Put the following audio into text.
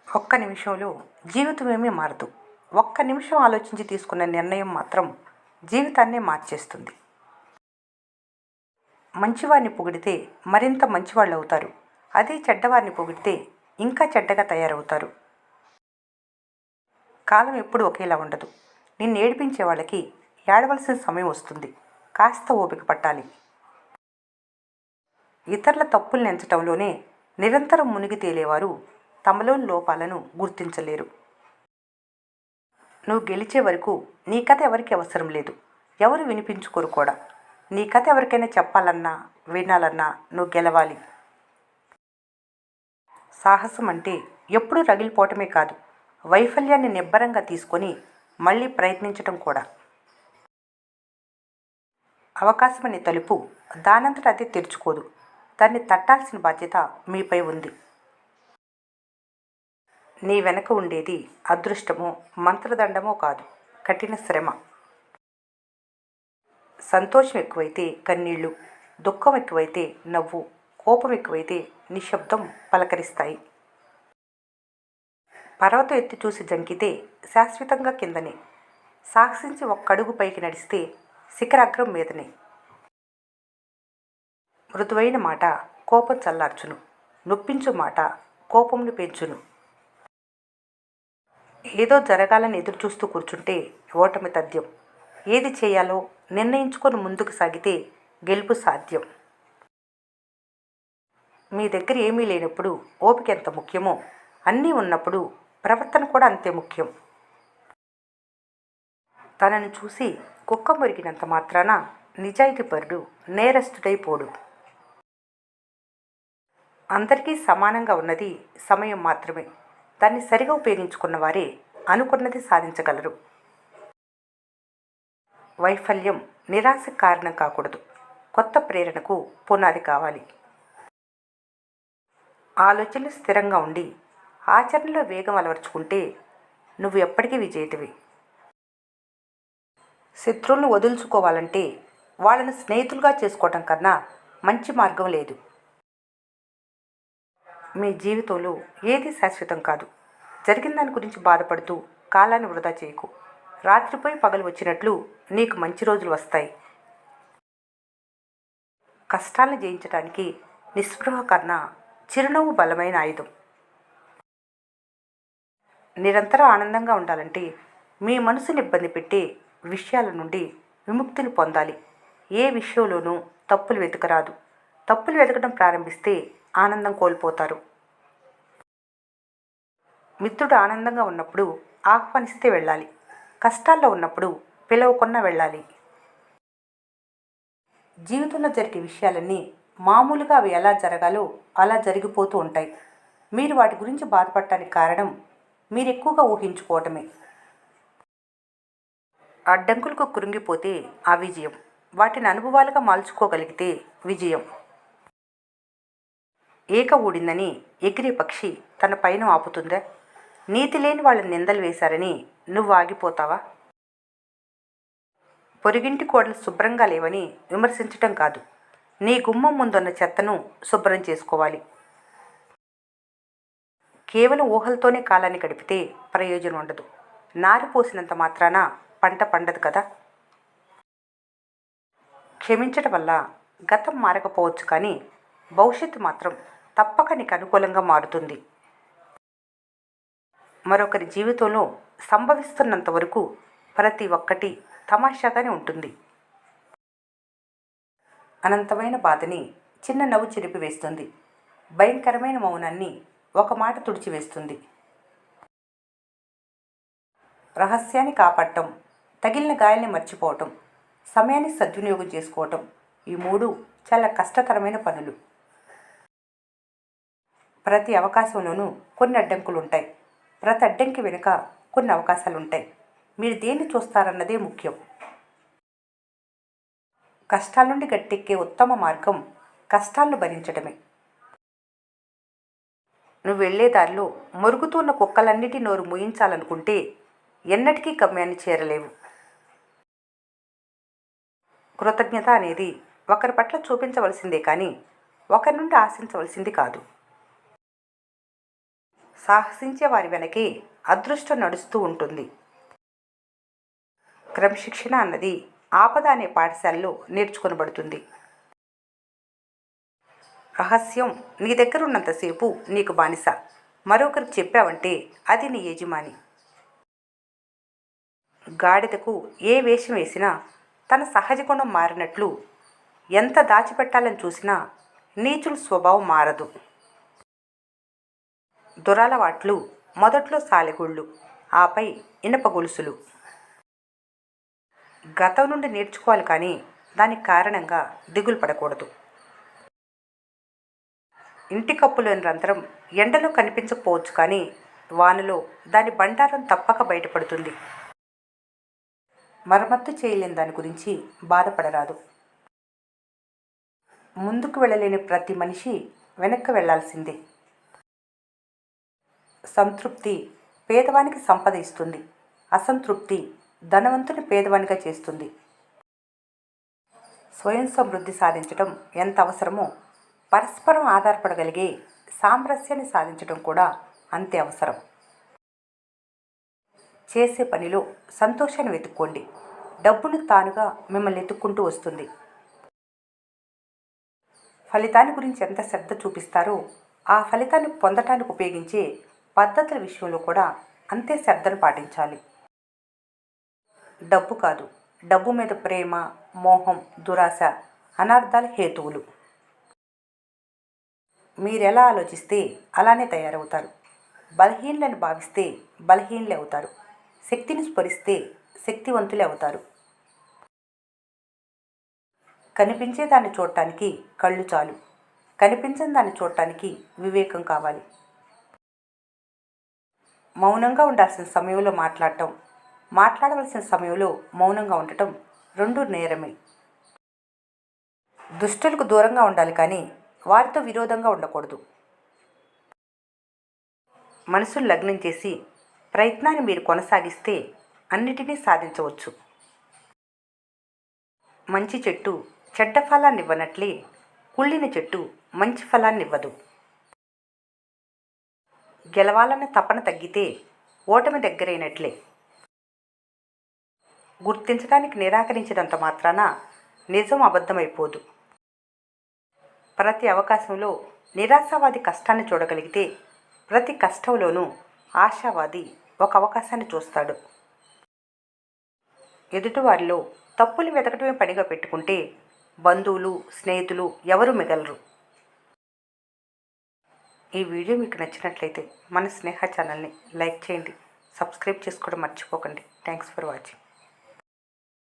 ఒక్క నిమిషంలో జీవితమేమీ మారదు. ఒక్క నిమిషం ఆలోచించి తీసుకున్న నిర్ణయం మాత్రం జీవితాన్నే మార్చేస్తుంది. మంచివారిని పొగిడితే మరింత మంచివాళ్ళు అవుతారు. అదే చెడ్డవారిని పొగిడితే ఇంకా చెడ్డగా తయారవుతారు. కాలం ఎప్పుడు ఒకేలా ఉండదు. నిన్ను ఏడిపించే వాళ్ళకి ఏడవలసిన సమయం వస్తుంది. కాస్త ఓపిక పట్టాలి. ఇతరుల తప్పుల్ని ఎంచటంలోనే నిరంతరం మునిగి తేలేవారు తమలోని లోపాలను గుర్తించలేరు. నువ్వు గెలిచే వరకు నీ కథ ఎవరికి అవసరం లేదు. ఎవరు వినిపించుకోరు కూడా. నీ కథ ఎవరికైనా చెప్పాలన్నా వినాలన్నా నువ్వు గెలవాలి. సాహసం అంటే ఎప్పుడూ రగిలిపోవటమే కాదు, వైఫల్యాన్ని నిబ్బరంగా తీసుకొని మళ్ళీ ప్రయత్నించటం కూడా. అవకాశం అనే తలుపు దానంతట అదే తెరుచుకోదు. దాన్ని తట్టాల్సిన బాధ్యత మీపై ఉంది. నీ వెనక ఉండేది అదృష్టమో మంత్రదండమో కాదు, కఠిన శ్రమ. సంతోషం ఎక్కువైతే కన్నీళ్ళు, దుఃఖం ఎక్కువైతే నవ్వు, కోపం ఎక్కువైతే నిశ్శబ్దం పలకరిస్తాయి. పర్వతం ఎత్తి చూసి జంకితే శాశ్వతంగా కిందనే, సాక్షించి ఒక్కడుగు పైకి నడిస్తే శిఖరాగ్రం మీదనే. మృదువైన మాట కోపం చల్లార్చును, నొప్పించు మాట కోపంను పెంచును. ఏదో జరగాలని ఎదురుచూస్తూ కూర్చుంటే ఓటమి తథ్యం. ఏది చేయాలో నిర్ణయించుకొని ముందుకు సాగితే గెలుపు సాధ్యం. మీ దగ్గర ఏమీ లేనప్పుడు ఓపిక ఎంత ముఖ్యమో, అన్నీ ఉన్నప్పుడు ప్రవర్తన కూడా అంతే ముఖ్యం. తనను చూసి కుక్క మురిగినంత మాత్రాన నిజాయితీపరుడు నేరస్తుడైపోడు. అందరికీ సమానంగా ఉన్నది సమయం మాత్రమే. దాన్ని సరిగా ఉపయోగించుకున్న వారే అనుకున్నది సాధించగలరు. వైఫల్యం నిరాశకు కారణం కాకూడదు, కొత్త ప్రేరణకు పునాది కావాలి. ఆలోచనలు స్థిరంగా ఉండి ఆచరణలో వేగం అలవర్చుకుంటే నువ్వు ఎప్పటికీ విజేతవి. శత్రువులను వదులుచుకోవాలంటే వాళ్ళను స్నేహితులుగా చేసుకోవటం కన్నా మంచి మార్గం లేదు. మీ జీవితంలో ఏది శాశ్వతం కాదు. జరిగిన దాని గురించి బాధపడుతూ కాలాన్ని వృధా చేయకు. రాత్రిపోయి పగలు వచ్చినట్లు నీకు మంచి రోజులు వస్తాయి. కష్టాలను జయించడానికి నిస్పృహ కన్నా చిరునవ్వు బలమైన ఆయుధం. నిరంతరం ఆనందంగా ఉండాలంటే మీ మనసుని ఇబ్బంది పెట్టే విషయాల నుండి విముక్తిని పొందాలి. ఏ విషయంలోనూ తప్పులు వెతకరాదు. తప్పులు వెతకడం ప్రారంభిస్తే ఆనందం కోల్పోతారు. మిత్రుడు ఆనందంగా ఉన్నప్పుడు ఆహ్వానిస్తే వెళ్ళాలి. కష్టాల్లో ఉన్నప్పుడు పిలవకుండా వెళ్ళాలి. జీవితంలో జరిగే విషయాలన్నీ మామూలుగా అవి ఎలా జరగాలో అలా జరిగిపోతూ ఉంటాయి. మీరు వాటి గురించి బాధపడటానికి కారణం మీరు ఎక్కువగా ఊహించుకోవటమే. అడ్డంకులకు కృంగిపోతే ఆ విజయం. వాటిని అనుభవాలుగా మార్చుకోగలిగితే విజయం. ఏక ఊడిందని ఎగిరే పక్షి తన పైన ఆపుతుందా? నీతి లేని వాళ్ళని నిందలు వేశారని నువ్వు ఆగిపోతావా? పొరుగింటి కోడలు శుభ్రంగా లేవని విమర్శించటం కాదు, నీ గుమ్మం ముందున్న చెత్తను శుభ్రం చేసుకోవాలి. కేవలం ఊహలతోనే కాలాన్ని గడిపితే ప్రయోజనం ఉండదు. నారిపోసినంత మాత్రాన పంట పండదు కదా. క్షమించటం వల్ల గతం మారకపోవచ్చు, కానీ భవిష్యత్తు మాత్రం తప్పక నీకు అనుకూలంగా మారుతుంది. మరొకరి జీవితంలో సంభవిస్తున్నంత వరకు ప్రతి ఒక్కటి తమాషాగానే ఉంటుంది. అనంతమైన బాధని చిన్న నవ్వు చిరిపివేస్తుంది. భయంకరమైన మౌనాన్ని ఒక మాట తుడిచివేస్తుంది. రహస్యాన్ని కాపాడటం, తగిలిన గాయాల్ని మర్చిపోవటం, సమయాన్ని సద్వినియోగం చేసుకోవటం, ఈ మూడు చాలా కష్టతరమైన పనులు. ప్రతి అవకాశంలోనూ కొన్ని అడ్డంకులు ఉంటాయి. ప్రతి అడ్డంకి వెనుక కొన్ని అవకాశాలు ఉంటాయి. మీరు దేన్ని చూస్తారన్నదే ముఖ్యం. కష్టాల నుండి గట్టెక్కే ఉత్తమ మార్గం కష్టాలను భరించడమే. నువ్వు వెళ్లే దారిలో మొరుగుతున్న కుక్కలన్నిటి నోరు మూయించాలనుకుంటే ఎన్నటికీ గమ్యాన్ని చేరలేవు. కృతజ్ఞత అనేది ఒకరి పట్ల చూపించవలసిందే కానీ ఒకరి నుండి ఆశించవలసింది కాదు. సాహసించే వారి వెనకే అదృష్టం నడుస్తూ ఉంటుంది. క్రమశిక్షణ అన్నది ఆపద అనే పాఠశాలలో నేర్చుకొనబడుతుంది. రహస్యం నీ దగ్గర ఉన్నంతసేపు నీకు బానిస, మరొకరికి చెప్పావంటే అది నీ యజమాని. గాడిదకు ఏ వేషం వేసినా తన సహజ గుణం మారినట్లు ఎంత దాచిపెట్టాలని చూసినా నీచుల స్వభావం మారదు. దురలవాట్లు మొదట్లో సాలెగుళ్ళు, ఆపై ఇనప గొలుసులు. గతం నుండి నేర్చుకోవాలి కానీ దానికి కారణంగా దిగులు పడకూడదు. ఇంటి కప్పులోని రంధ్రం ఎండలో కనిపించకపోవచ్చు కానీ వానలో దాని బండారం తప్పక బయటపడుతుంది. మరమ్మత్తు చేయలేని దాని గురించి బాధపడరాదు. ముందుకు వెళ్ళలేని ప్రతి మనిషి వెనక్కి వెళ్లాల్సిందే. సంతృప్తి పేదవానికి సంపద ఇస్తుంది, అసంతృప్తి ధనవంతుని పేదవానిగా చేస్తుంది. స్వయం సమృద్ధి సాధించడం ఎంత అవసరమో పరస్పరం ఆధారపడగలిగే సామరస్యాన్ని సాధించడం కూడా అంతే అవసరం. చేసే పనిలో సంతోషాన్ని వెతుక్కోండి, డబ్బును తానుగా మిమ్మల్ని ఎత్తుక్కుంటూ వస్తుంది. ఫలితాన్ని గురించి ఎంత శ్రద్ధ చూపిస్తారో ఆ ఫలితాన్ని పొందటానికి ఉపయోగించే పద్ధతుల విషయంలో కూడా అంతే శ్రద్ధను పాటించాలి. డబ్బు కాదు, డబ్బు మీద ప్రేమ, మోహం, దురాశ అనర్థాల హేతువులు. మీరెలా ఆలోచిస్తే అలానే తయారవుతారు. బలహీనలను భావిస్తే బలహీనలే అవుతారు. శక్తిని స్మరిస్తే శక్తివంతులే అవుతారు. కనిపించే దాన్ని చూడటానికి కళ్ళు చాలు, కనిపించని దాన్ని చూడటానికి వివేకం కావాలి. మౌనంగా ఉండాల్సిన సమయంలో మాట్లాడటం, మాట్లాడవలసిన సమయంలో మౌనంగా ఉండటం రెండూ నేరమే. దుష్టులకు దూరంగా ఉండాలి కానీ వారితో విరోధంగా ఉండకూడదు. మనసును లగ్నం చేసి ప్రయత్నాన్ని మీరు కొనసాగిస్తే అన్నిటినీ సాధించవచ్చు. మంచి చెట్టు చెడ్డ ఫలాన్ని ఇవ్వనట్లే కుళ్ళిన చెట్టు మంచి ఫలాన్ని ఇవ్వదు. గెలవాలన్న తపన తగ్గితే ఓటమి దగ్గరైనట్లే. గుర్తించడానికి నిరాకరించినంత మాత్రాన నిజం అబద్ధమైపోదు. ప్రతి అవకాశంలో నిరాశావాది కష్టాన్ని చూడగలిగితే ప్రతి కష్టంలోనూ ఆశావాది ఒక అవకాశాన్ని చూస్తాడు. ఎదుటివారిలో తప్పులు వెతకటమే పనిగా పెట్టుకుంటే బంధువులు, స్నేహితులు ఎవరూ మిగలరు. ఈ వీడియో మీకు నచ్చినట్లయితే మన స్నేహ ఛానల్ని లైక్ చేయండి, సబ్స్క్రైబ్ చేసుకోవడం మర్చిపోకండి. Thanks for watching.